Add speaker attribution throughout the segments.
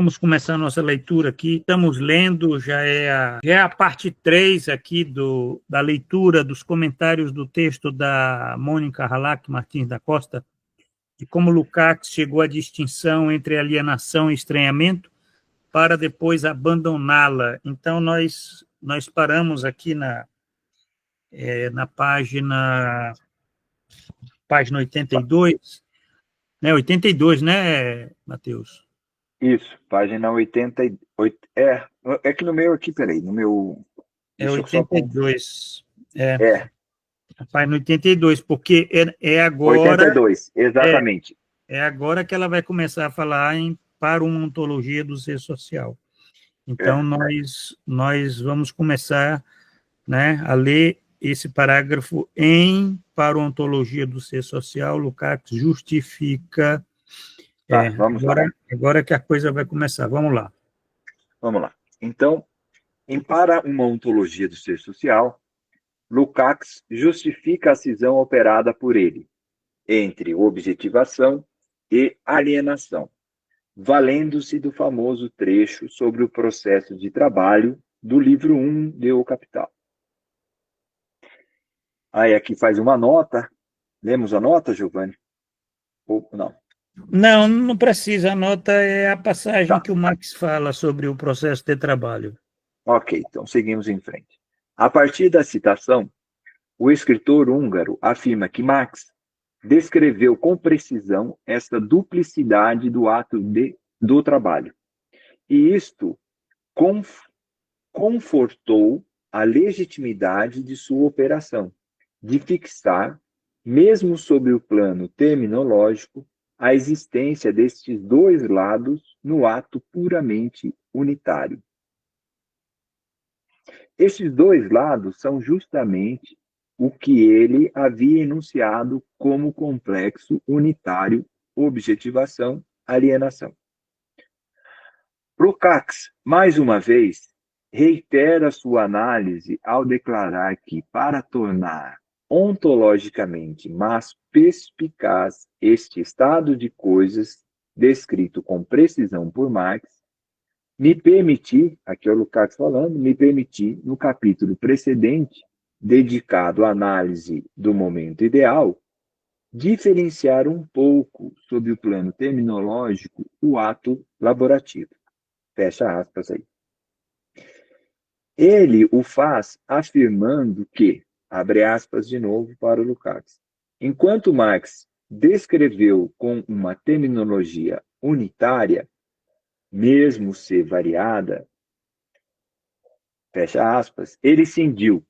Speaker 1: vamos começar a nossa leitura aqui. Estamos lendo, já é a parte 3 aqui da leitura dos comentários do texto da Mônica Halak Martins da Costa, de como Lukács chegou à distinção entre alienação e estranhamento para depois abandoná-la. Então, nós paramos aqui na página 82, né? 82, né, Matheus?
Speaker 2: Isso, página 88. É que no meu aqui, peraí, no meu...
Speaker 1: É 82.
Speaker 2: É.
Speaker 1: A página 82, porque é agora...
Speaker 2: 82, exatamente.
Speaker 1: É agora que ela vai começar a falar para uma ontologia do ser social. Então, nós vamos começar, né, a ler esse parágrafo para a ontologia do ser social. Lukács justifica...
Speaker 2: Vamos lá.
Speaker 1: Agora que a coisa vai começar. Vamos lá.
Speaker 2: Vamos lá. Então, para uma ontologia do ser social, Lukács justifica a cisão operada por ele entre objetivação e alienação, valendo-se do famoso trecho sobre o processo de trabalho do livro 1 de O Capital. Aí aqui faz uma nota. Lemos a nota, Giovanni? Ou não?
Speaker 1: Não precisa. A nota é a passagem que o Marx fala sobre o processo de trabalho.
Speaker 2: Ok, então seguimos em frente. A partir da citação, o escritor húngaro afirma que Marx descreveu com precisão esta duplicidade do ato do trabalho. E isto confortou a legitimidade de sua operação, de fixar, mesmo sobre o plano terminológico, a existência destes dois lados no ato puramente unitário. Estes dois lados são justamente o que ele havia enunciado como complexo unitário, objetivação, alienação. Lukács, mais uma vez, reitera sua análise ao declarar que, para tornar ontologicamente mais perspicaz este estado de coisas descrito com precisão por Marx, aqui é o Lukács falando, no capítulo precedente, dedicado à análise do momento ideal, diferenciar um pouco, sob o plano terminológico, o ato laborativo. Fecha aspas aí. Ele o faz afirmando que, abre aspas de novo para o Lukács, enquanto Marx descreveu com uma terminologia unitária, mesmo ser variada, fecha aspas, ele cindiu,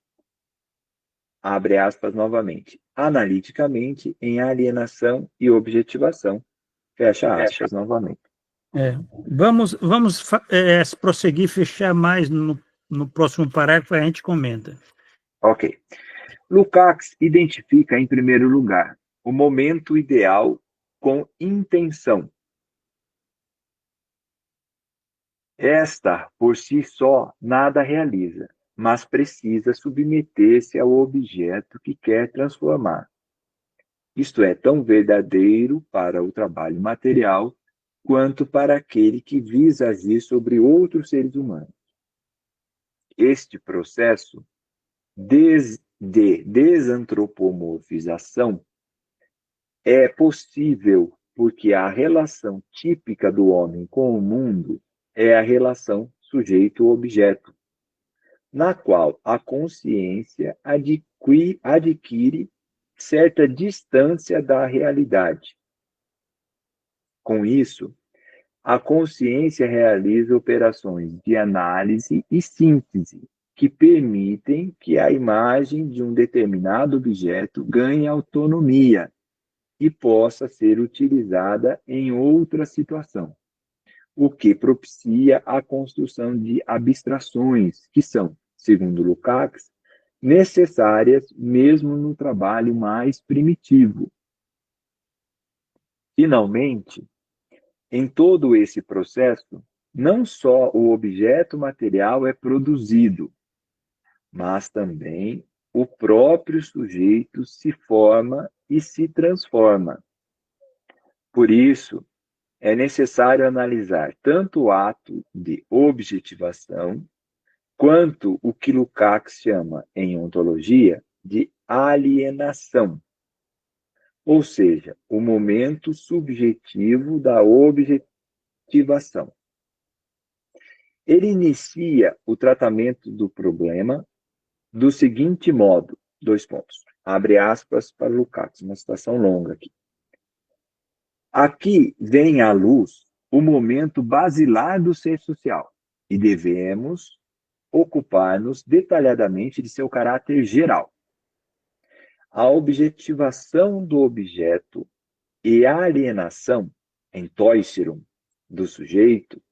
Speaker 2: abre aspas novamente, analiticamente em alienação e objetivação, fecha aspas novamente.
Speaker 1: Vamos prosseguir, fechar mais no próximo parágrafo, a gente comenta.
Speaker 2: Ok. Lukács identifica, em primeiro lugar, o momento ideal com intenção. Esta, por si só, nada realiza, mas precisa submeter-se ao objeto que quer transformar. Isto é tão verdadeiro para o trabalho material quanto para aquele que visa agir sobre outros seres humanos. Este processo de desantropomorfização é possível porque a relação típica do homem com o mundo é a relação sujeito-objeto, na qual a consciência adquire certa distância da realidade. Com isso, a consciência realiza operações de análise e síntese que permitem que a imagem de um determinado objeto ganhe autonomia e possa ser utilizada em outra situação, o que propicia a construção de abstrações que são, segundo Lukács, necessárias mesmo no trabalho mais primitivo. Finalmente, em todo esse processo, não só o objeto material é produzido, mas também o próprio sujeito se forma e se transforma. Por isso, é necessário analisar tanto o ato de objetivação, quanto o que Lukács chama, em ontologia, de alienação, ou seja, o momento subjetivo da objetivação. Ele inicia o tratamento do problema do seguinte modo, dois pontos, abre aspas para Lukács, uma citação longa aqui. Aqui vem à luz o momento basilar do ser social e devemos ocupar-nos detalhadamente de seu caráter geral. A objetivação do objeto e a alienação, entoicerum, do sujeito,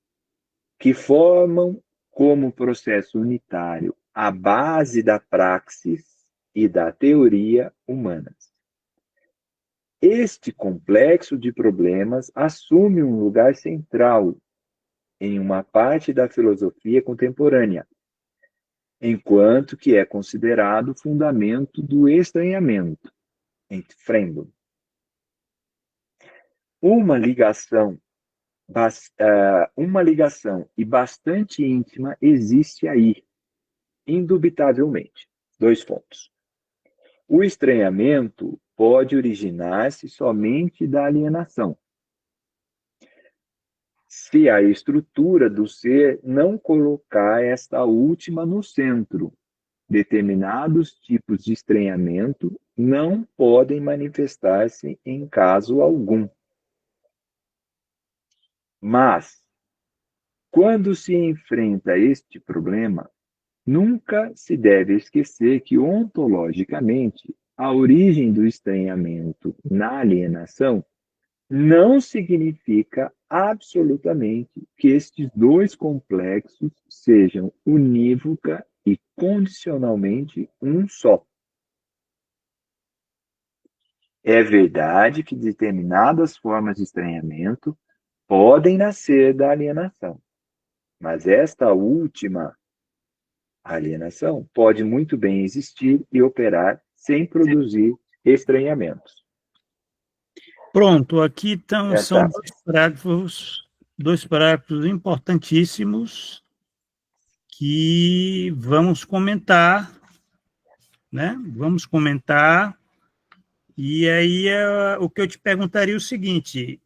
Speaker 2: que formam como processo unitário a base da praxis e da teoria humanas. Este complexo de problemas assume um lugar central em uma parte da filosofia contemporânea, enquanto que é considerado fundamento do estranhamento, Entfremdung. Uma ligação e bastante íntima existe aí, indubitavelmente. Dois pontos. O estranhamento pode originar-se somente da alienação, se a estrutura do ser não colocar esta última no centro. Determinados tipos de estranhamento não podem manifestar-se em caso algum. Mas, quando se enfrenta este problema, nunca se deve esquecer que, ontologicamente, a origem do estranhamento na alienação não significa absolutamente que estes dois complexos sejam unívoca e condicionalmente um só. É verdade que determinadas formas de estranhamento podem nascer da alienação, mas esta última alienação pode muito bem existir e operar sem produzir estranhamentos.
Speaker 1: Pronto, aqui então são dois parágrafos importantíssimos que vamos comentar, né? Vamos comentar, e aí o que eu te perguntaria é o seguinte,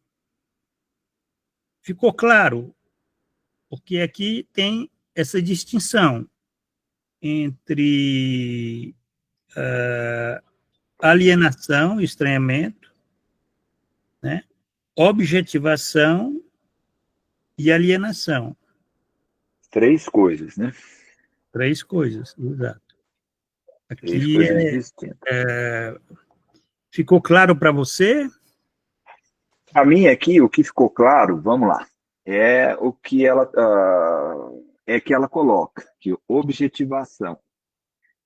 Speaker 1: ficou claro? Porque aqui tem essa distinção entre alienação, estranhamento, né? Objetivação e alienação.
Speaker 2: Três coisas, né?
Speaker 1: Três coisas, exato.
Speaker 2: Três
Speaker 1: Aqui
Speaker 2: coisas distintas.
Speaker 1: Ficou claro para você?
Speaker 2: Para mim aqui, o que ficou claro, vamos lá, é o que ela coloca, que objetivação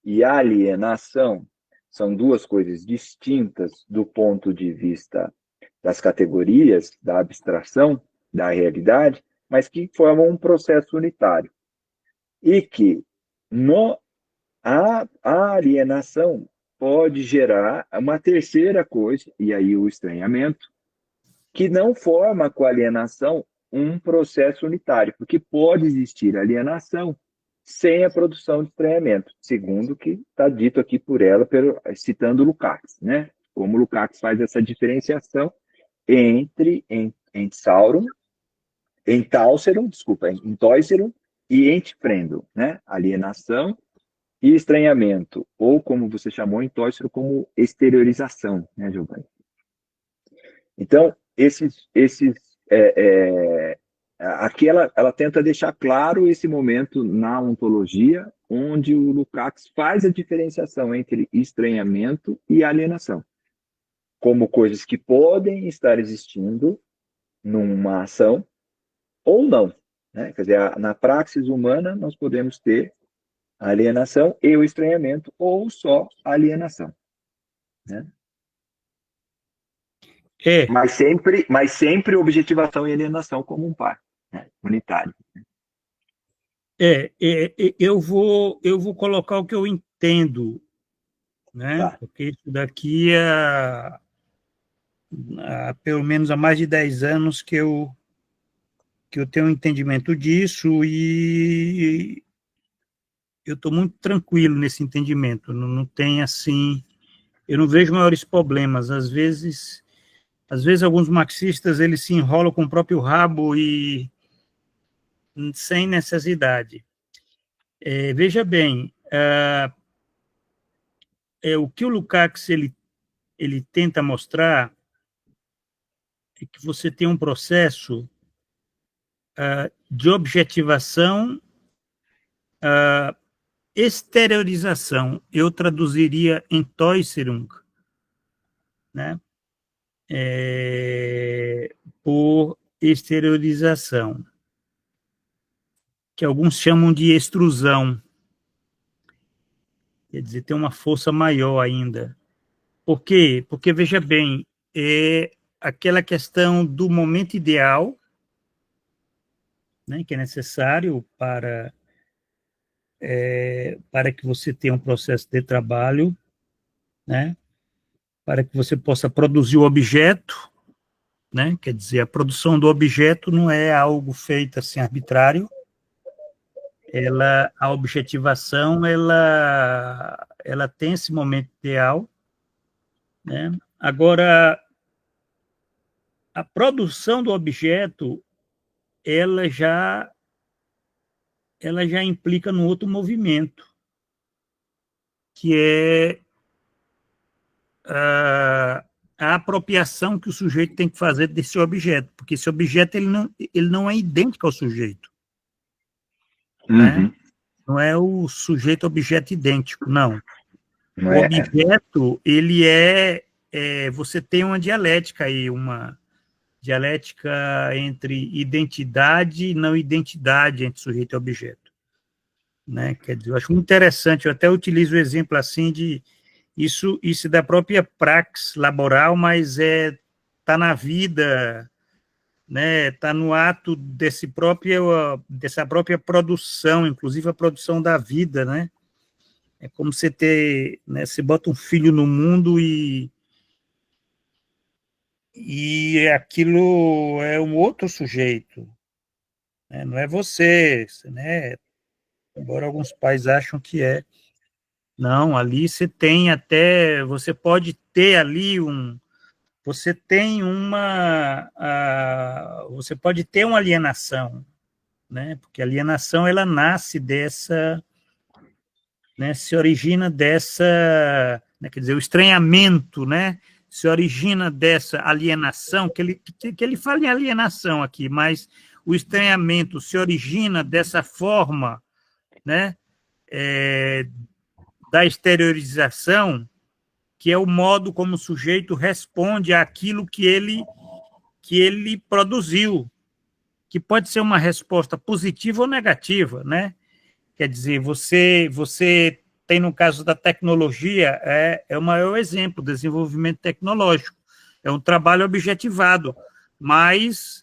Speaker 2: e alienação são duas coisas distintas do ponto de vista das categorias, da abstração, da realidade, mas que formam um processo unitário. E que a alienação pode gerar uma terceira coisa, e aí o estranhamento, que não forma com a alienação um processo unitário, porque pode existir alienação sem a produção de estranhamento, segundo o que está dito aqui por ela, citando Lukács, né? Como Lukács faz essa diferenciação entre Entauserum, Entoiserum e Entfremdung, né? Alienação e estranhamento, ou como você chamou, Entoiserum, como exteriorização, né, Giovanni? Então, aqui ela tenta deixar claro esse momento na ontologia, onde o Lukács faz a diferenciação entre estranhamento e alienação, como coisas que podem estar existindo numa ação ou não, né? Quer dizer, na praxis humana nós podemos ter a alienação e o estranhamento, ou só a alienação, né? Mas sempre objetivação e alienação como um par, né? Unitário.
Speaker 1: Eu vou colocar o que eu entendo, né?
Speaker 2: Tá.
Speaker 1: Porque isso daqui pelo menos há mais de 10 anos que eu tenho um entendimento disso e eu estou muito tranquilo nesse entendimento. Não tem assim, eu não vejo maiores problemas. Às vezes alguns marxistas eles se enrolam com o próprio rabo e sem necessidade. Veja bem, o que o Lukács ele tenta mostrar é que você tem um processo de objetivação, exteriorização. Eu traduziria Entäußerung, né? Por exteriorização, que alguns chamam de extrusão. Quer dizer, tem uma força maior ainda. Por quê? Porque, veja bem, é aquela questão do momento ideal, né, que é necessário para que você tenha um processo de trabalho, né, para que você possa produzir o objeto, né, quer dizer, a produção do objeto não é algo feito assim arbitrário, a objetivação, ela tem esse momento ideal, né? Agora, a produção do objeto, ela já implica num outro movimento, que é a apropriação que o sujeito tem que fazer desse objeto, porque esse objeto ele não é idêntico ao sujeito, né? Não é o sujeito-objeto idêntico, não. O objeto, ele você tem uma dialética aí, uma dialética entre identidade e não identidade entre sujeito e objeto, né? Quer dizer, eu acho muito interessante, eu até utilizo o exemplo assim de isso da própria praxis laboral, mas tá na vida, né? Tá no ato dessa própria produção, inclusive a produção da vida, né? É como você né, você bota um filho no mundo e aquilo é um outro sujeito, né? Não é você, né? Embora alguns pais acham que é. Não, ali você pode ter ali você tem você pode ter uma alienação, né? Porque a alienação, ela nasce né, se origina dessa, né, quer dizer, o estranhamento, né, se origina dessa alienação, que ele fala em alienação aqui, mas o estranhamento se origina dessa forma, né, da exteriorização, que é o modo como o sujeito responde àquilo que ele produziu, que pode ser uma resposta positiva ou negativa, né? Quer dizer, você tem, no caso da tecnologia, é o maior exemplo, desenvolvimento tecnológico. É um trabalho objetivado, mas,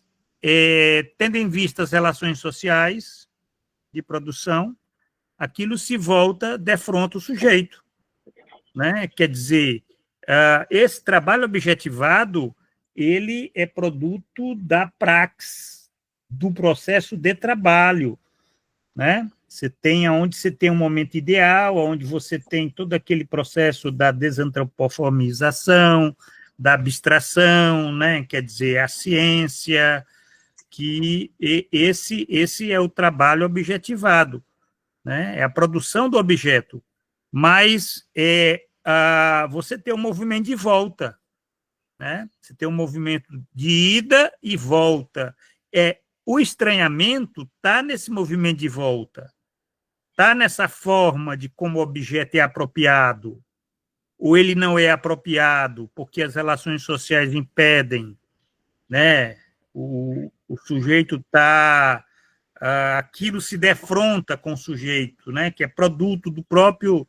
Speaker 1: tendo em vista as relações sociais de produção, aquilo se volta defronta o sujeito, né? Quer dizer, esse trabalho objetivado, ele é produto da praxis, do processo de trabalho, né? Você tem um momento ideal, onde você tem todo aquele processo da desantropoformização, da abstração, né? Quer dizer, a ciência, que esse é o trabalho objetivado, né? É a produção do objeto, mas você tem um movimento de volta, né? Você tem um movimento de ida e volta. O estranhamento está nesse movimento de volta, está nessa forma de como o objeto é apropriado, ou ele não é apropriado, porque as relações sociais impedem, né? O sujeito está... aquilo se defronta com o sujeito, né? Que é produto do próprio,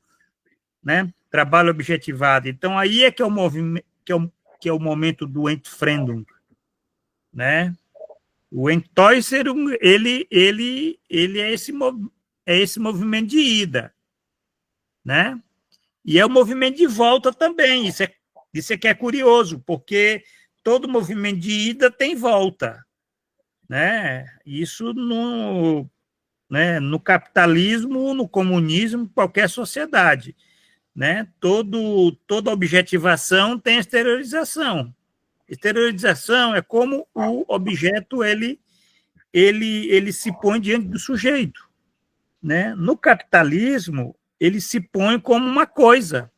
Speaker 1: né, trabalho objetivado. Então, aí é que é o movimento, que é o momento do Entfremdung, né? O Entäußerung, ele é esse movimento de ida, né? E é o movimento de volta também. Isso é que é curioso, porque todo movimento de ida tem volta, né? Isso no capitalismo, no comunismo, qualquer sociedade, né? Toda objetivação tem exteriorização. Exteriorização é como o objeto ele se põe diante do sujeito, né? No capitalismo, ele se põe como uma coisa,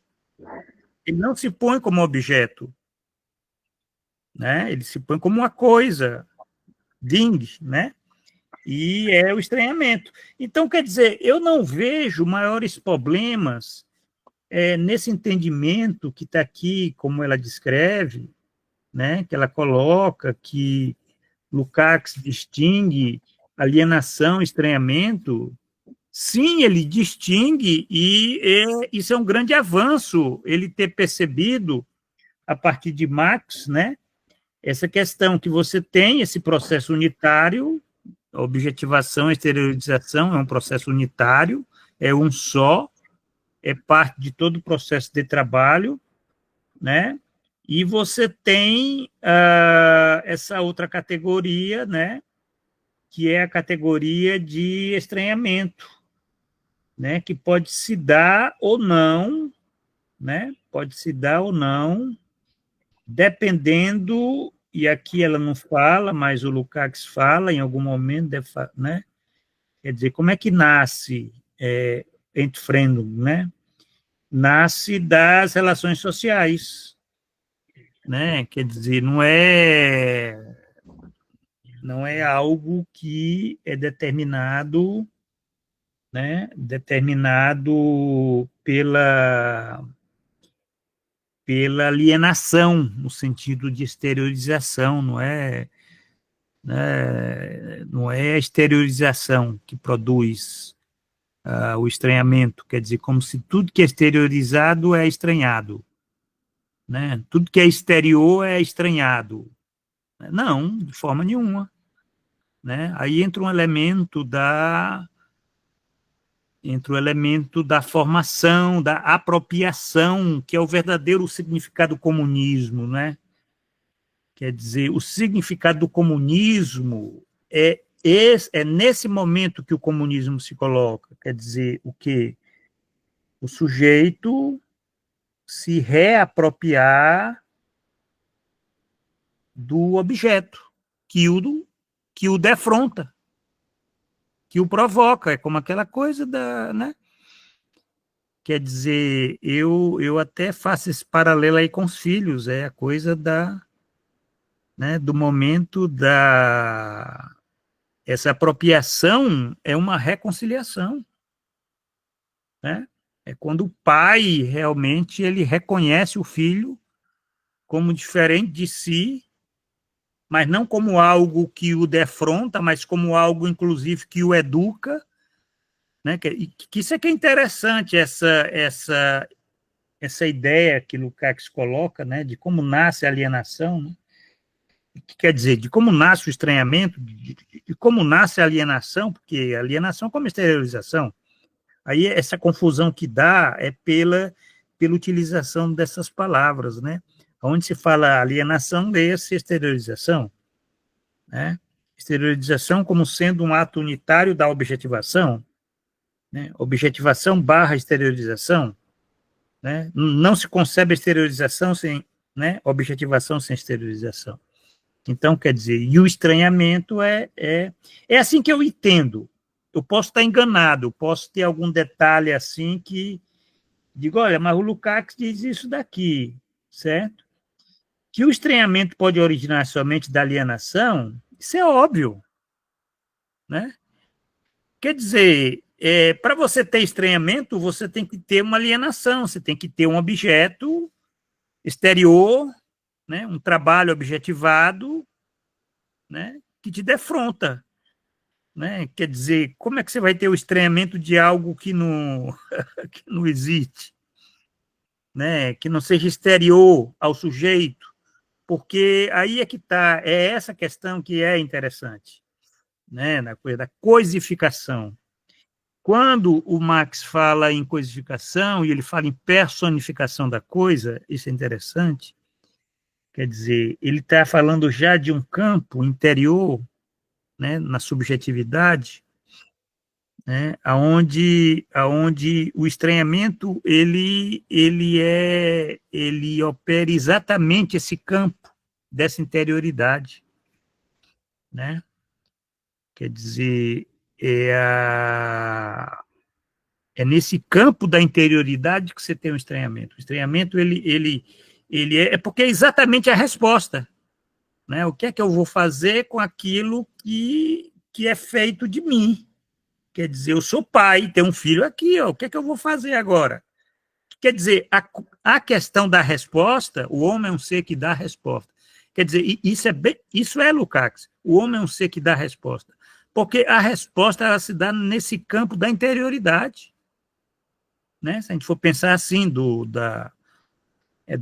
Speaker 1: ele não se põe como objeto, né? Ele se põe como uma coisa, ding, né? E é o estranhamento. Então, quer dizer, eu não vejo maiores problemas nesse entendimento que está aqui, como ela descreve, né? Que ela coloca que Lukács distingue alienação, estranhamento. Sim, ele distingue, e isso é um grande avanço, ele ter percebido, a partir de Marx, né, essa questão que você tem esse processo unitário, a objetivação, a exteriorização é um processo unitário, é um só, é parte de todo o processo de trabalho, né, e você tem essa outra categoria, né, que é a categoria de estranhamento, né, que pode se dar ou não, né, pode se dar ou não, dependendo, e aqui ela não fala, mas o Lukács fala em algum momento, né, quer dizer, como é que nasce Entfremdung, né, nasce das relações sociais, né, quer dizer, não é algo que é determinado, né, determinado pela alienação, no sentido de exteriorização, não é a exteriorização que produz o estranhamento, quer dizer, como se tudo que é exteriorizado é estranhado, né? Tudo que é exterior é estranhado. Não, de forma nenhuma, né? Aí entra o elemento da formação, da apropriação, que é o verdadeiro significado do comunismo, né? Quer dizer, o significado do comunismo é nesse momento que o comunismo se coloca. Quer dizer, o quê? O sujeito se reapropriar do objeto que o defronta, que o provoca. É como aquela coisa né? Quer dizer, eu até faço esse paralelo aí com os filhos, é a coisa né, do momento essa apropriação é uma reconciliação, né? É quando o pai realmente ele reconhece o filho como diferente de si, mas não como algo que o defronta, mas como algo, inclusive, que o educa, né? Que isso é que é interessante, essa ideia que Lukács coloca, né, de como nasce a alienação, né? Que quer dizer, de como nasce o estranhamento, de como nasce a alienação, porque a alienação como exteriorização. Aí essa confusão que dá é pela utilização dessas palavras, né? Onde se fala alienação, leia-se exteriorização, né? Exteriorização como sendo um ato unitário da objetivação, né? Objetivação barra exteriorização, né? Não se concebe exteriorização sem, né, objetivação sem exteriorização. Então, quer dizer, e o estranhamento é assim que eu entendo. Eu posso estar enganado, posso ter algum detalhe assim que digo, olha, mas o Lukács diz isso daqui, certo? Que o estranhamento pode originar somente da alienação, isso é óbvio, né? Quer dizer, para você ter estranhamento, você tem que ter uma alienação, você tem que ter um objeto exterior, né, um trabalho objetivado, né, que te defronta, né? Quer dizer, como é que você vai ter o estranhamento de algo que não, que não existe, né? Que não seja exterior ao sujeito? Porque aí é que está, é essa questão que é interessante, né? Na coisa da coisificação. Quando o Marx fala em coisificação e ele fala em personificação da coisa, isso é interessante, Quer dizer, ele está falando já de um campo interior, né, na subjetividade, né, aonde o estranhamento ele opera exatamente esse campo dessa interioridade, né? Quer dizer, é nesse campo da interioridade que você tem o estranhamento. O estranhamento ele é porque é exatamente a resposta, né? O que é que eu vou fazer com aquilo que é feito de mim? Quer dizer, eu sou pai, tenho um filho aqui, ó, o que é que eu vou fazer agora? Quer dizer, a questão da resposta, o homem é um ser que dá resposta. Quer dizer, isso é Lukács, o homem é um ser que dá resposta. Porque a resposta ela se dá nesse campo da interioridade. Né? Se a gente for pensar assim, do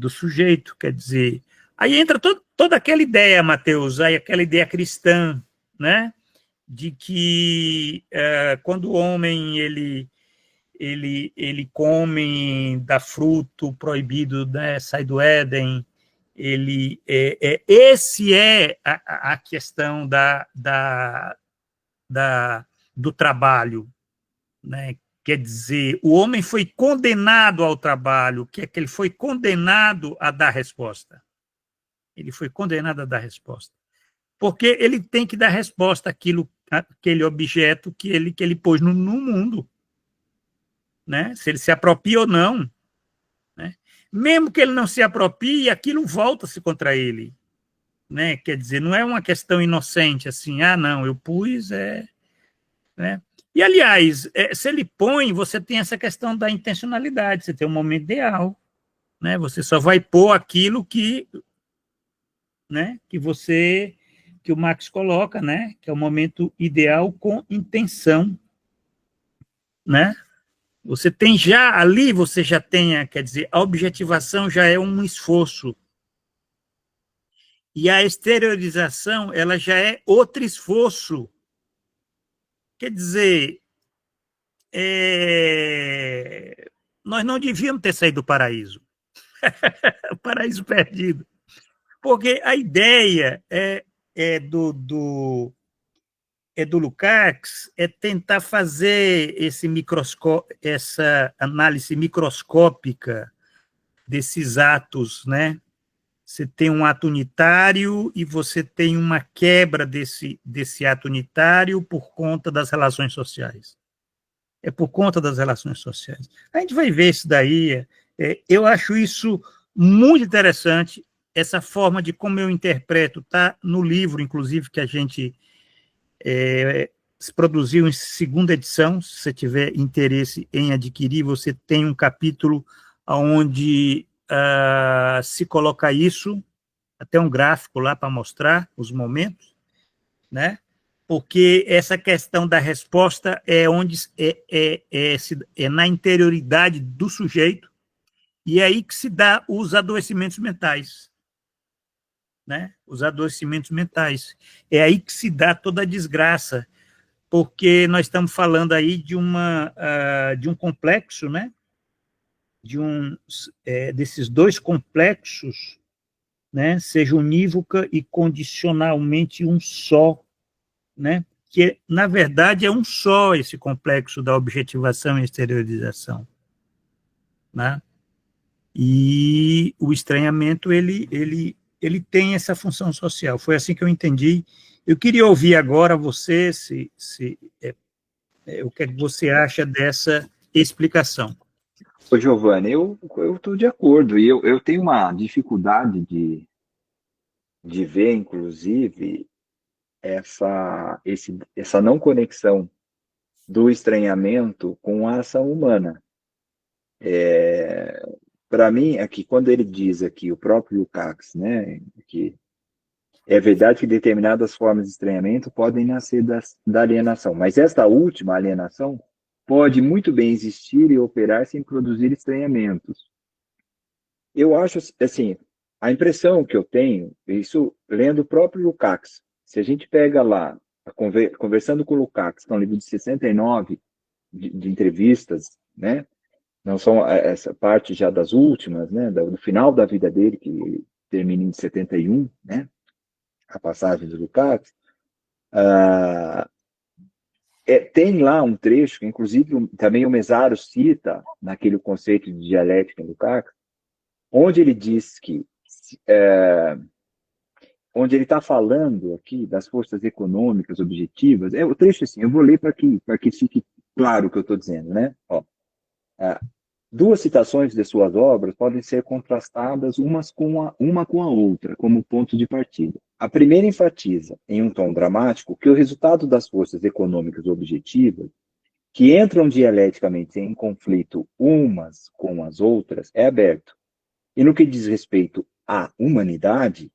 Speaker 1: sujeito, quer dizer. Aí entra toda aquela ideia, Mateus, aí aquela ideia cristã, né? De que quando o homem ele come da fruto proibido, né, sai do Éden, esse é a questão do trabalho, né? Quer dizer, o homem foi condenado ao trabalho, que é que ele foi condenado a dar resposta. Ele foi condenado a dar resposta. Porque ele tem que dar resposta àquele objeto que ele pôs no mundo. Né? Se ele se apropria ou não. Né? Mesmo que ele não se aproprie, aquilo volta-se contra ele. Né? Quer dizer, não é uma questão inocente, assim, não, eu pus, né? E, aliás, se ele põe, você tem essa questão da intencionalidade, você tem um momento ideal, né? Você só vai pôr aquilo né, que o Marx coloca, né? Que é o momento ideal com intenção, né? Você tem já ali, você já tem, quer dizer, a objetivação já é um esforço. E a exteriorização, ela já é outro esforço. Quer dizer, nós não devíamos ter saído do paraíso. O paraíso perdido. Porque a ideia do Lukács é tentar fazer essa análise microscópica desses atos, né? Você tem um ato unitário e você tem uma quebra desse ato unitário por conta das relações sociais. É por conta das relações sociais. A gente vai ver isso daí. Eu acho isso muito interessante, essa forma de como eu interpreto, está no livro, inclusive, que a gente se produziu em segunda edição. Se você tiver interesse em adquirir, você tem um capítulo onde se coloca isso, até um gráfico lá para mostrar os momentos, né? Porque essa questão da resposta é onde é na interioridade do sujeito, e é aí que se dá os adoecimentos mentais, né? Os adoecimentos mentais. É aí que se dá toda a desgraça, porque nós estamos falando aí de um complexo, né? Desses dois complexos, né? Seja unívoca e condicionalmente um só, né? Que, na verdade, é um só esse complexo da objetivação e exteriorização. Né? E o estranhamento, ele tem essa função social. Foi assim que eu entendi. Eu queria ouvir agora você, o que você acha dessa explicação.
Speaker 2: Ô, Giovanni, eu estou de acordo, e eu tenho uma dificuldade de ver, inclusive, essa não conexão do estranhamento com a ação humana. Para mim, aqui, quando ele diz aqui, o próprio Lukács, né, que é verdade que determinadas formas de estranhamento podem nascer da alienação, mas esta última alienação pode muito bem existir e operar sem produzir estranhamentos. Eu acho, assim, a impressão que eu tenho, isso lendo o próprio Lukács, se a gente pega lá, conversando com o Lukács, que é um livro de 69, de entrevistas, né? Não são essa parte já das últimas, né? Do final da vida dele, que termina em 71, né? A passagem de Lukács, tem lá um trecho, que inclusive também o Mesaro cita naquele conceito de dialética em Lukács, onde ele diz que, onde ele está falando aqui das forças econômicas objetivas, o trecho assim, eu vou ler para que fique claro o que eu estou dizendo, né? Ó, duas citações de suas obras podem ser contrastadas uma com a outra, como ponto de partida. A primeira enfatiza, em um tom dramático, que o resultado das forças econômicas objetivas, que entram dialeticamente em conflito umas com as outras, é aberto. E no que diz respeito à humanidade,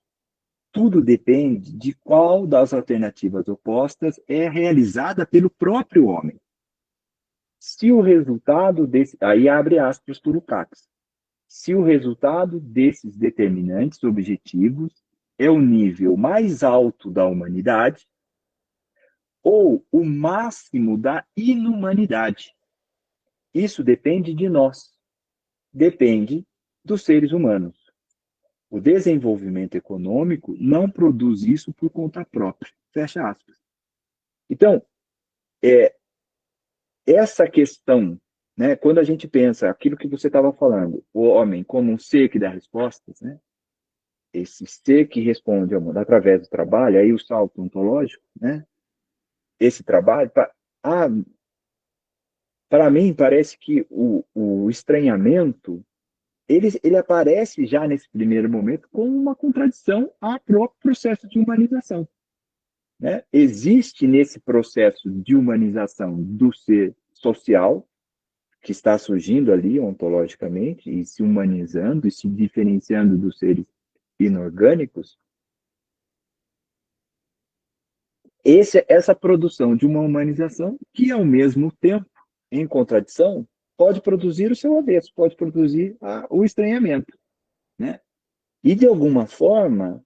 Speaker 2: tudo depende de qual das alternativas opostas é realizada pelo próprio homem. Se o resultado desse... Aí abre aspas para o Lukács. Se o resultado desses determinantes objetivos é o nível mais alto da humanidade ou o máximo da inumanidade. Isso depende de nós. Depende dos seres humanos. O desenvolvimento econômico não produz isso por conta própria. Fecha aspas. Então, essa questão, né, quando a gente pensa aquilo que você estava falando, o homem como um ser que dá respostas, né, esse ser que responde ao mundo através do trabalho, aí o salto ontológico, né, esse trabalho, para mim, parece que o estranhamento ele aparece já nesse primeiro momento como uma contradição ao próprio processo de humanização. Né? Existe nesse processo de humanização do ser social, que está surgindo ali ontologicamente, e se humanizando, e se diferenciando dos seres inorgânicos, essa produção de uma humanização que, ao mesmo tempo, em contradição, pode produzir o seu avesso, pode produzir o estranhamento. Né? E, de alguma forma,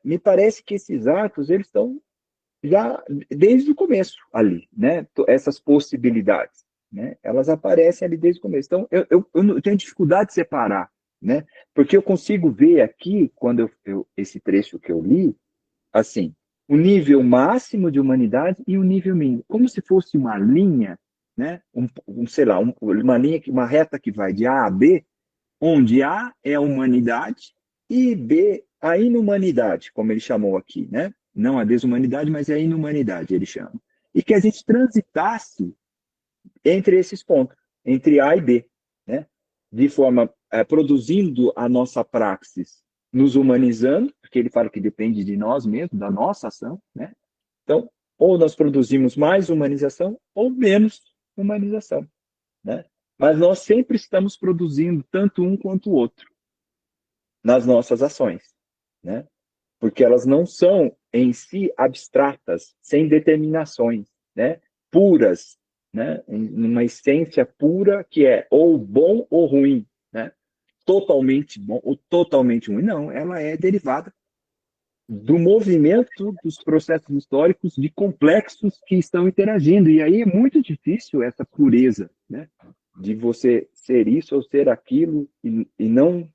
Speaker 2: me parece que esses atos eles estão já desde o começo ali, né? Essas possibilidades, né? Elas aparecem ali desde o começo. Então, eu tenho dificuldade de separar, né? Porque eu consigo ver aqui, quando esse trecho que eu li, assim, o nível máximo de humanidade e o nível mínimo, como se fosse uma linha, né? Sei lá, uma linha, uma reta que vai de A a B, onde A é a humanidade e B a inumanidade, como ele chamou aqui, né? Não a desumanidade, mas a inumanidade, ele chama. E que a gente transitasse entre esses pontos, entre A e B, né? De forma, produzindo a nossa praxis, nos humanizando, porque ele fala que depende de nós mesmos, da nossa ação, né? Então, ou nós produzimos mais humanização ou menos humanização, né? Mas nós sempre estamos produzindo tanto um quanto o outro nas nossas ações, né? Porque elas não são em si abstratas, sem determinações, né? Puras, né? Numa essência pura que é ou bom ou ruim, né? Totalmente bom ou totalmente ruim. Não, ela é derivada do movimento dos processos históricos de complexos que estão interagindo. E aí é muito difícil essa pureza, né? De você ser isso ou ser aquilo e não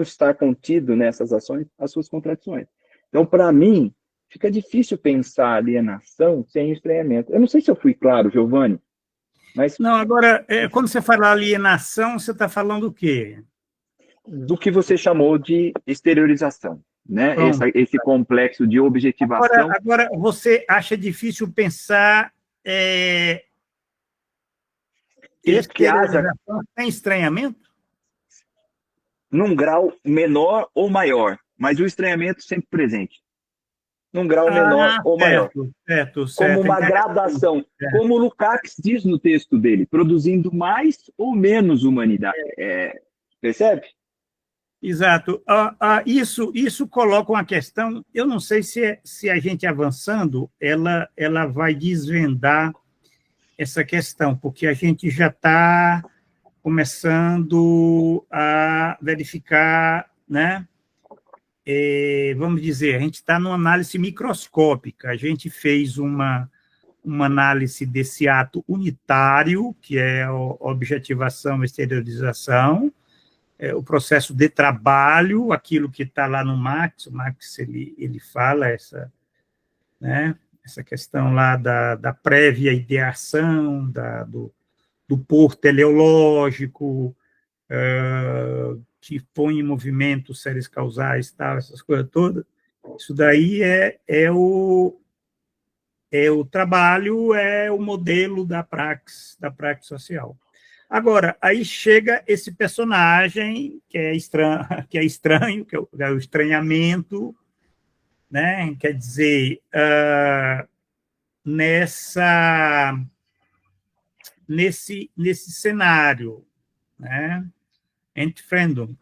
Speaker 2: estar contido nessas ações as suas contradições. Então, para mim, fica difícil pensar alienação sem estranhamento. Eu não sei se eu fui claro, Giovanni, mas...
Speaker 1: Não, agora, quando você fala alienação, você está falando o quê?
Speaker 2: Do que você chamou de exteriorização, né? Esse complexo de objetivação.
Speaker 1: Agora, você acha difícil pensar exteriorização sem estranhamento?
Speaker 2: Num grau menor ou maior, mas o estranhamento sempre presente. Num grau menor ou maior.
Speaker 1: Certo.
Speaker 2: Como uma gradação. Como o Lukács diz no texto dele, produzindo mais ou menos humanidade. Percebe?
Speaker 1: Exato. Isso coloca uma questão, eu não sei se a gente avançando, ela vai desvendar essa questão, porque a gente já está começando a verificar, né? Vamos dizer, a gente está numa análise microscópica, a gente fez uma análise desse ato unitário, que é a objetivação e exteriorização, o processo de trabalho, aquilo que está lá no Marx. O Marx ele fala né, essa questão lá da prévia ideação, do por teleológico, que põe em movimento séries causais, tal, essas coisas todas. Isso daí é o trabalho, é o modelo da praxis social. Agora, aí chega esse personagem que é estranho, que é o estranhamento, né? Quer dizer, nesse cenário, né? Entfremdung,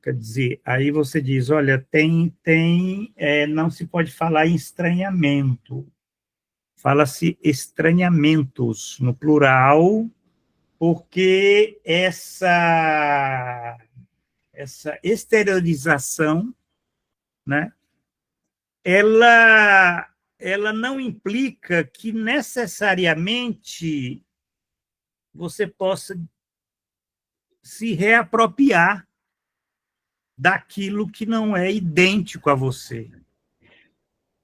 Speaker 1: quer dizer, aí você diz, olha, não se pode falar em estranhamento, fala-se estranhamentos no plural, porque essa exteriorização, né, ela não implica que necessariamente você possa se reapropriar daquilo que não é idêntico a você,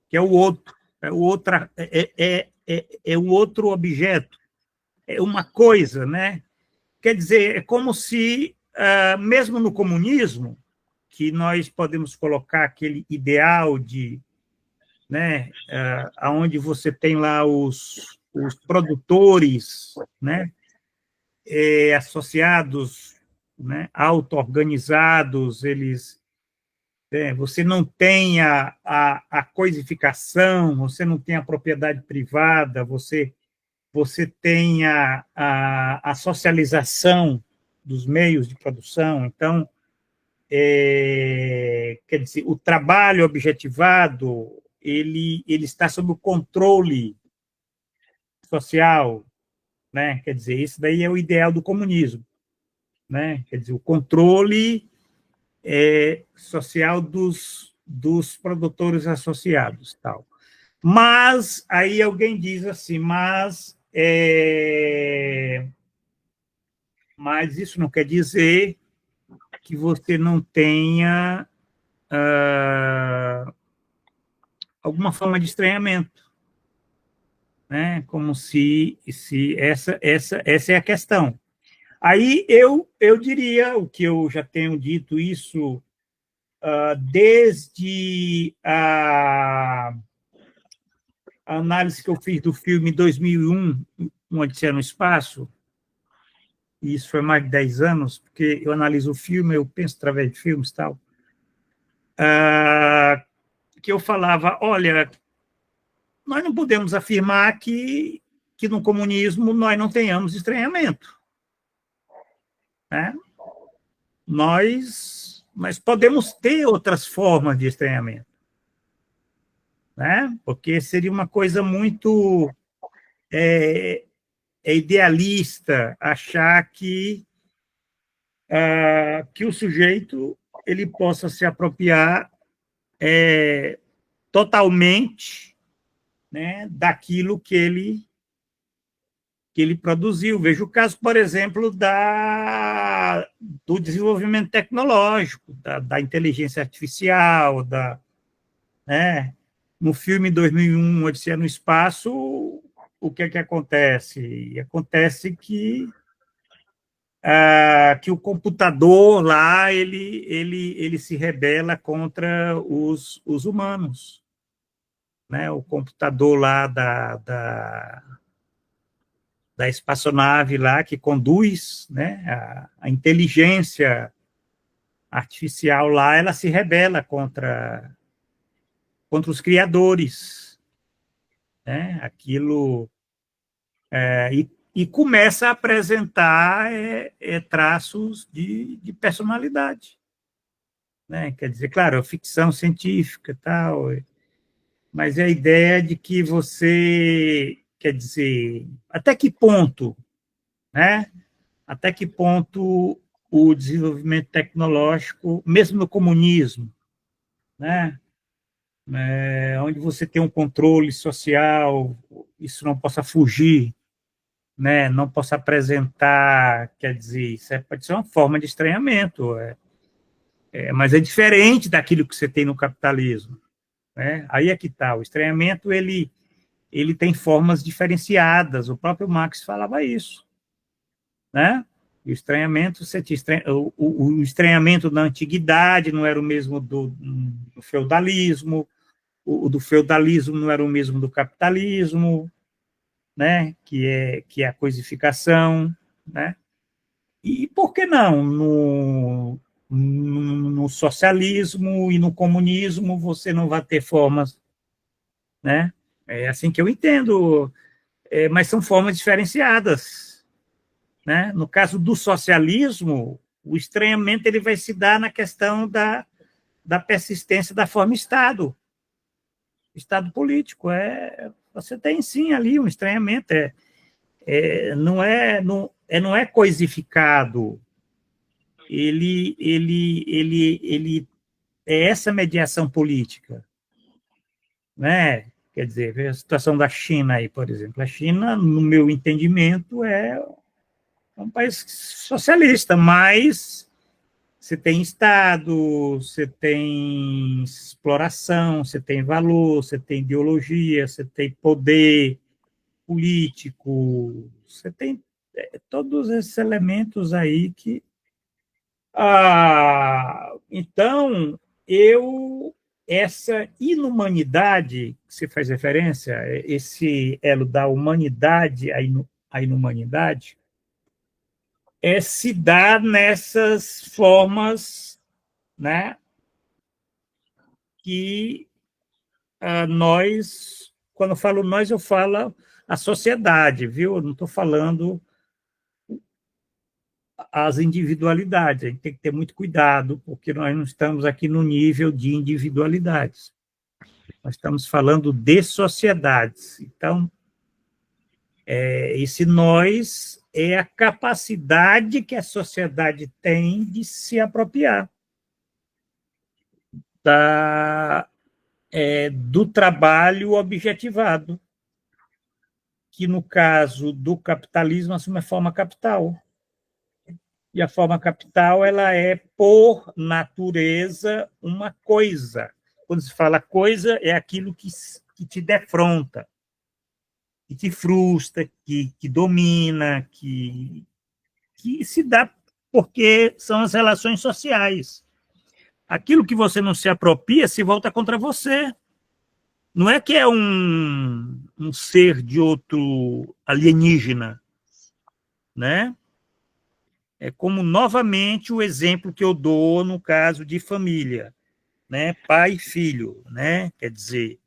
Speaker 1: que é o outro, é o outro objeto, é uma coisa, né? Quer dizer, é como se, mesmo no comunismo, que nós podemos colocar aquele ideal de, né, onde você tem lá os produtores, né, associados, né, auto-organizados, você não tem a coisificação, você não tem a propriedade privada, você tem a socialização dos meios de produção. Então, quer dizer, o trabalho objetivado, ele está sob o controle social, né? Quer dizer, isso daí é o ideal do comunismo, né? Quer dizer, o controle social dos produtores associados, tal. Mas aí alguém diz assim, mas isso não quer dizer que você não tenha alguma forma de estranhamento, né? Como se essa é a questão. Aí eu diria, o que eu já tenho dito isso desde a análise que eu fiz do filme 2001, Uma Odisseia no Espaço, e isso foi mais de 10 anos, porque eu analiso o filme, eu penso através de filmes e tal, que eu falava, olha, nós não podemos afirmar que no comunismo nós não tenhamos estranhamento, né? Nós podemos ter outras formas de estranhamento, né? Porque seria uma coisa muito idealista achar que o sujeito ele possa se apropriar totalmente, né, daquilo que ele produziu. Veja o caso, por exemplo, do desenvolvimento tecnológico, da inteligência artificial, né? No filme 2001, Odisseia no Espaço, o que é que acontece? Acontece que o computador lá ele se rebela contra os humanos, né? O computador lá da espaçonave lá que conduz, né? A inteligência artificial lá, ela se rebela contra os criadores, né? Aquilo e começa a apresentar traços de personalidade, né? Quer dizer, claro, ficção científica, tal, mas é a ideia de que você, quer dizer, até que ponto, né? Até que ponto o desenvolvimento tecnológico, mesmo no comunismo, né? Onde você tem um controle social, isso não possa fugir, né, não posso apresentar, quer dizer, isso pode ser uma forma de estranhamento, mas é diferente daquilo que você tem no capitalismo, né? Aí é que está, o estranhamento, ele tem formas diferenciadas, o próprio Marx falava isso, né? O estranhamento, o estranhamento na antiguidade não era o mesmo do feudalismo, o do feudalismo não era o mesmo do capitalismo, né? Que é a coisificação, né? E por que não no socialismo e no comunismo você não vai ter formas, né? É assim que eu entendo, mas são formas diferenciadas, né? No caso do socialismo, o estranhamento ele vai se dar na questão da persistência da forma Estado político. Você tem sim ali um estranhamento, não é coisificado, ele é essa mediação política, né? Quer dizer, a situação da China aí, por exemplo. A China, no meu entendimento, é um país socialista, mas você tem Estado, você tem exploração, você tem valor, você tem ideologia, você tem poder político, você tem todos esses elementos aí que. Então, essa inumanidade que você faz referência, esse elo da humanidade à inumanidade, se dá nessas formas, né, que nós, quando eu falo nós, eu falo a sociedade, viu? Eu não estou falando as individualidades, a gente tem que ter muito cuidado, porque nós não estamos aqui no nível de individualidades, nós estamos falando de sociedades. Então, esse nós é a capacidade que a sociedade tem de se apropriar do trabalho objetivado, que no caso do capitalismo assume a forma capital. E a forma capital, ela é, por natureza, uma coisa. Quando se fala coisa, é aquilo que te defronta, que te frustra, que domina, que se dá porque são as relações sociais. Aquilo que você não se apropria se volta contra você. Não é que é um ser de outro alienígena, né? É como, novamente, o exemplo que eu dou no caso de família, né? Pai e filho, né? Quer dizer,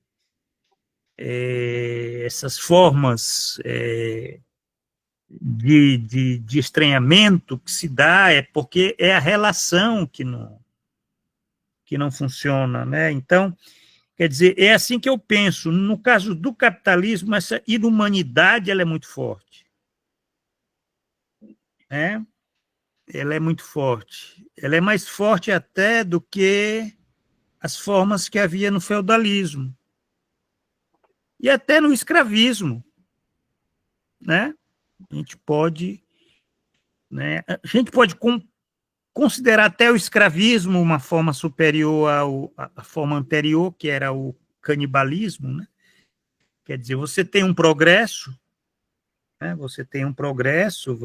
Speaker 1: essas formas de estranhamento que se dá é porque é a relação que não funciona, né? Então, quer dizer, é assim que eu penso. No caso do capitalismo, essa inumanidade ela é muito forte, né? Ela é muito forte. Ela é mais forte até do que as formas que havia no feudalismo e até no escravismo, né? A gente pode, né? A gente pode considerar até o escravismo uma forma superior à forma anterior, que era o canibalismo, né? Quer dizer, você tem um progresso, né? Você tem um progresso.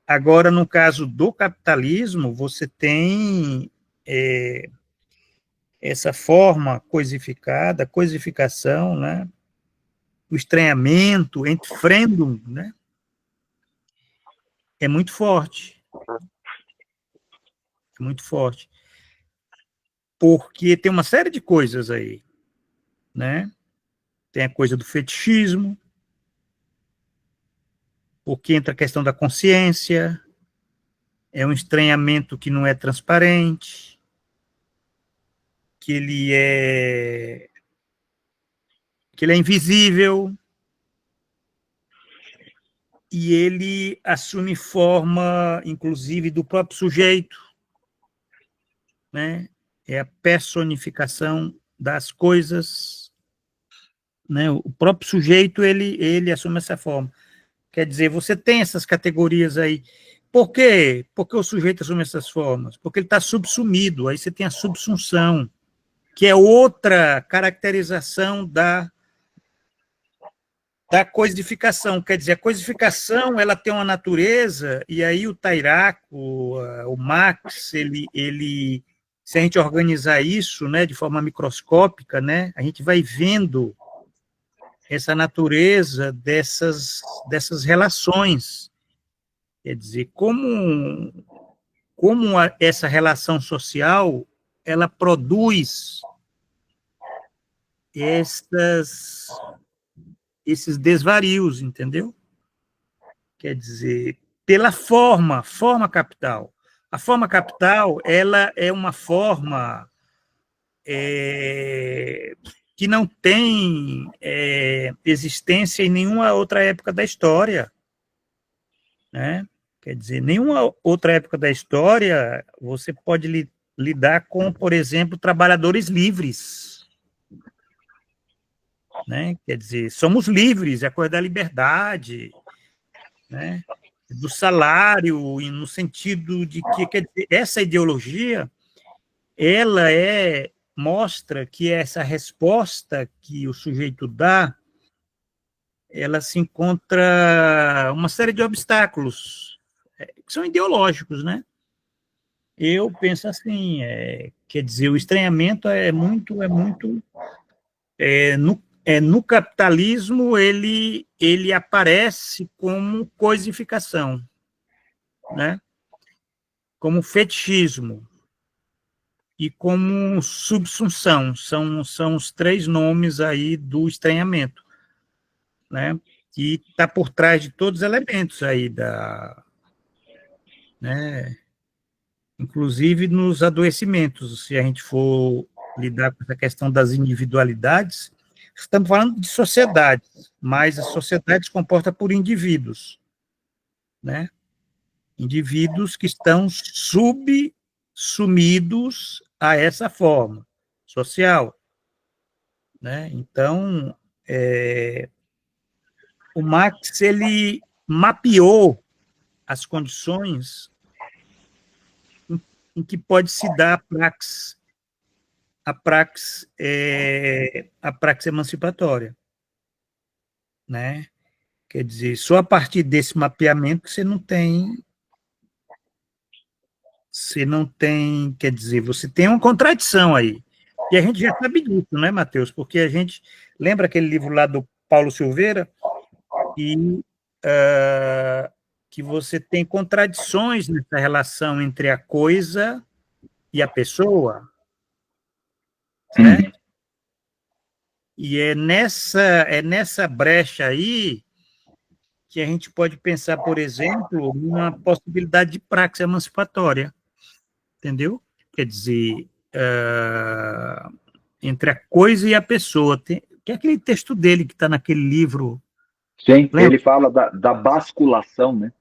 Speaker 1: Agora, no caso do capitalismo, você tem essa forma coisificação, né? O estranhamento, entfremdung, né? É muito forte, é muito forte, porque tem uma série de coisas aí, né? Tem a coisa do fetichismo, porque entra a questão da consciência, é um estranhamento que não é transparente, que ele é invisível, e ele assume forma, inclusive, do próprio sujeito, né? É a personificação das coisas, né? O próprio sujeito, ele assume essa forma. Quer dizer, você tem essas categorias aí. Por quê? Porque o sujeito assume essas formas? Porque ele está subsumido, aí você tem a subsunção, que é outra caracterização da coisificação. Quer dizer, a coisificação ela tem uma natureza, e aí o Tairaco, o Marx, se a gente organizar isso, né, de forma microscópica, né, a gente vai vendo essa natureza dessas relações. Quer dizer, como essa relação social ela produz esses desvarios, entendeu? Quer dizer, pela forma capital. A forma capital, ela é uma forma que não tem existência em nenhuma outra época da história, né? Quer dizer, nenhuma outra época da história você pode lidar com, por exemplo, trabalhadores livres, né? Quer dizer, somos livres, é a coisa da liberdade, né? Do salário, no sentido de que, quer dizer, essa ideologia, ela mostra que essa resposta que o sujeito dá, ela se encontra uma série de obstáculos que são ideológicos, né? Eu penso assim, quer dizer, o estranhamento no capitalismo ele aparece como coisificação, né? Como fetichismo e como subsunção, são os três nomes aí do estranhamento, né? Que está por trás de todos os elementos aí né? Inclusive nos adoecimentos, se a gente for lidar com essa questão das individualidades, estamos falando de sociedades, mas a sociedade se comporta por indivíduos, né? Indivíduos que estão subsumidos a essa forma social, né? Então, o Marx, ele mapeou as condições em que pode se dar a praxe emancipatória, né? Quer dizer, só a partir desse mapeamento que você não tem, quer dizer, você tem uma contradição aí. E a gente já sabe disso, né, Matheus? Porque a gente lembra aquele livro lá do Paulo Silveira, e que você tem contradições nessa relação entre a coisa e a pessoa, certo? E é nessa brecha aí que a gente pode pensar, por exemplo, numa possibilidade de praxe emancipatória, entendeu? Quer dizer, entre a coisa e a pessoa. Que é aquele texto dele que está naquele livro,
Speaker 2: Sim,
Speaker 1: lembra?
Speaker 2: ele fala da basculação, né?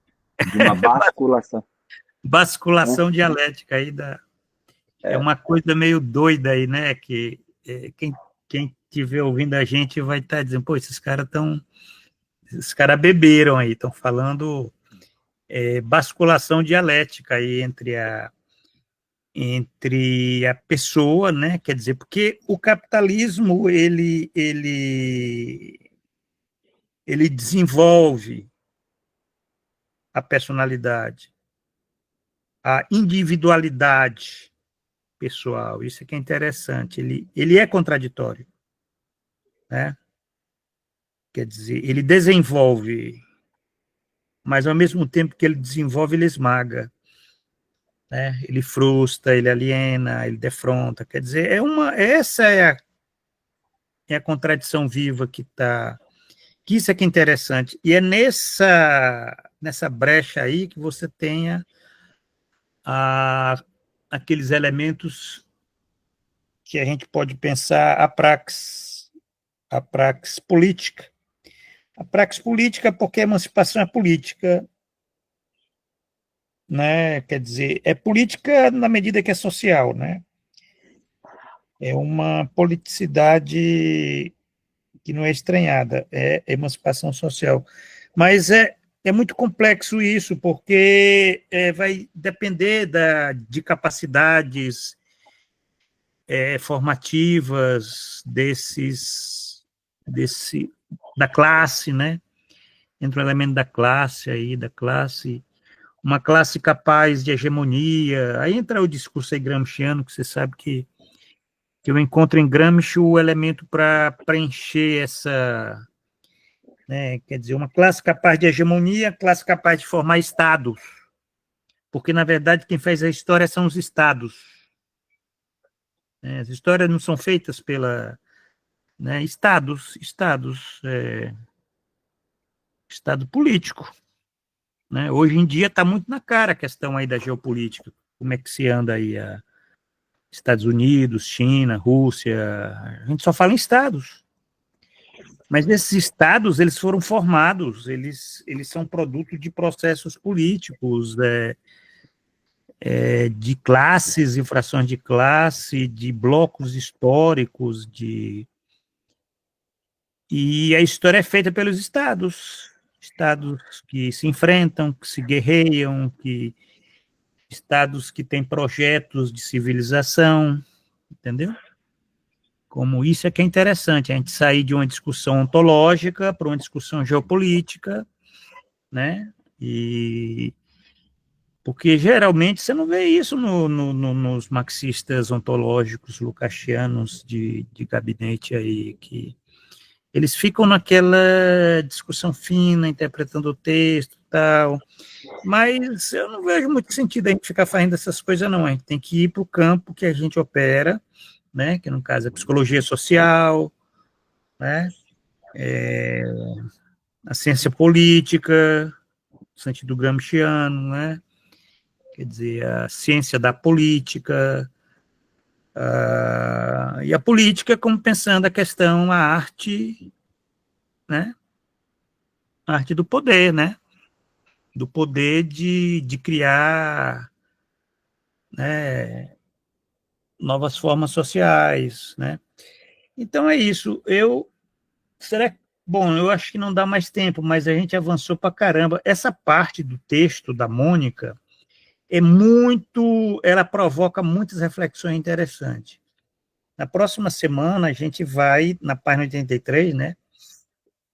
Speaker 2: De uma basculação.
Speaker 1: Basculação dialética aí é
Speaker 2: É,
Speaker 1: uma coisa meio doida aí, né? Que quem estiver ouvindo a gente vai estar dizendo, pô, esses caras beberam aí, estão falando basculação dialética aí entre a pessoa, né? Quer dizer, porque o capitalismo ele desenvolve a personalidade, a individualidade pessoal. Isso é que é interessante. Ele é contraditório, né? Quer dizer, ele desenvolve, mas ao mesmo tempo que ele desenvolve, ele esmaga, né? Ele frustra, ele aliena, ele defronta. Quer dizer, essa é a contradição viva que isso é que é interessante. E é nessa brecha aí que você tenha aqueles elementos que a gente pode pensar a praxe política. A praxe política, porque a emancipação é política, né? Quer dizer, é política na medida que é social, né? É uma politicidade que que não é estranhada, é emancipação social. Mas é muito complexo isso, porque vai depender de capacidades formativas da classe, né? Entra o elemento da classe aí, uma classe capaz de hegemonia. Aí entra o discurso aí gramsciano, que você sabe que eu encontro em Gramsci o elemento para preencher essa, né, quer dizer, uma classe capaz de hegemonia, classe capaz de formar estados, porque, na verdade, quem faz a história são os estados. As histórias não são feitas estados, estado político. Né? Hoje em dia está muito na cara a questão aí da geopolítica, como é que se anda aí Estados Unidos, China, Rússia, a gente só fala em estados. Mas esses estados, eles foram formados, eles são produto de processos políticos, de classes, infrações de classe, de blocos históricos, e a história é feita pelos estados que se enfrentam, que se guerreiam, estados que têm projetos de civilização, entendeu? Como isso é que é interessante, a gente sair de uma discussão ontológica para uma discussão geopolítica, né? Porque geralmente você não vê isso nos marxistas ontológicos lukácianos de gabinete aí, que eles ficam naquela discussão fina, interpretando o texto e tal, mas eu não vejo muito sentido a gente ficar fazendo essas coisas, não. A gente tem que ir para o campo que a gente opera, né, que no caso é psicologia social, né, a ciência política, no sentido gramsciano, né, quer dizer, a ciência da política, e a política como pensando a questão, a arte, né, a arte do poder, né, do poder de criar, né, novas formas sociais, né. Então é isso. Bom, eu acho que não dá mais tempo, mas a gente avançou para caramba. Essa parte do texto da Mônica ela provoca muitas reflexões interessantes. Na próxima semana a gente vai, na página 83, né,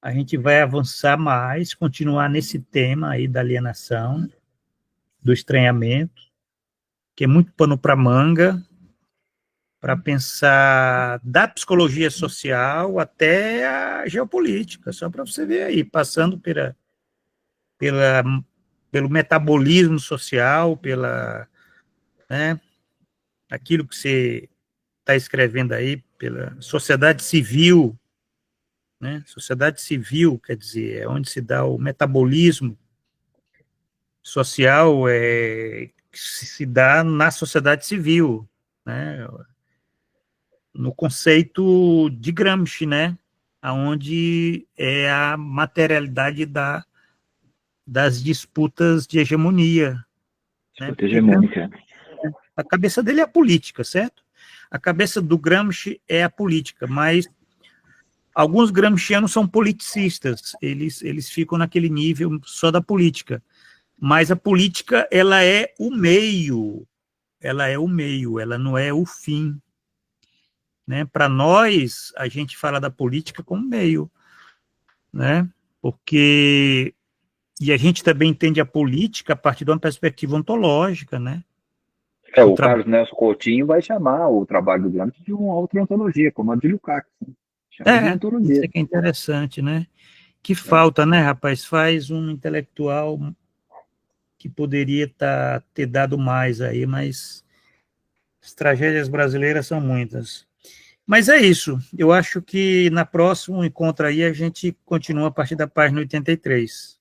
Speaker 1: a gente vai avançar mais, continuar nesse tema aí da alienação, do estranhamento, que é muito pano para manga, para pensar da psicologia social até a geopolítica, só para você ver aí, passando pelo metabolismo social, né, aquilo que você está escrevendo aí, pela sociedade civil, né? Sociedade civil, quer dizer, é onde se dá o metabolismo social, que se dá na sociedade civil, né? No conceito de Gramsci, né? Onde é a materialidade das disputas de hegemonia.
Speaker 2: Disputa hegemônica.
Speaker 1: A cabeça dele é a política, certo? A cabeça do Gramsci é a política, mas alguns gramscianos são politicistas, eles ficam naquele nível só da política, mas a política, ela é o meio, ela não é o fim, né? Para nós, a gente fala da política como meio, né? E a gente também entende a política a partir de uma perspectiva ontológica, né?
Speaker 2: O Carlos Nelson Coutinho vai chamar o trabalho do Gramsci de uma outra ontologia, como a de Lukács. Chama de ontologia.
Speaker 1: Isso que é interessante, né? Que falta, né, rapaz? Faz um intelectual que poderia ter dado mais aí, mas as tragédias brasileiras são muitas. Mas é isso. Eu acho que na próxima encontro aí a gente continua a partir da página 83.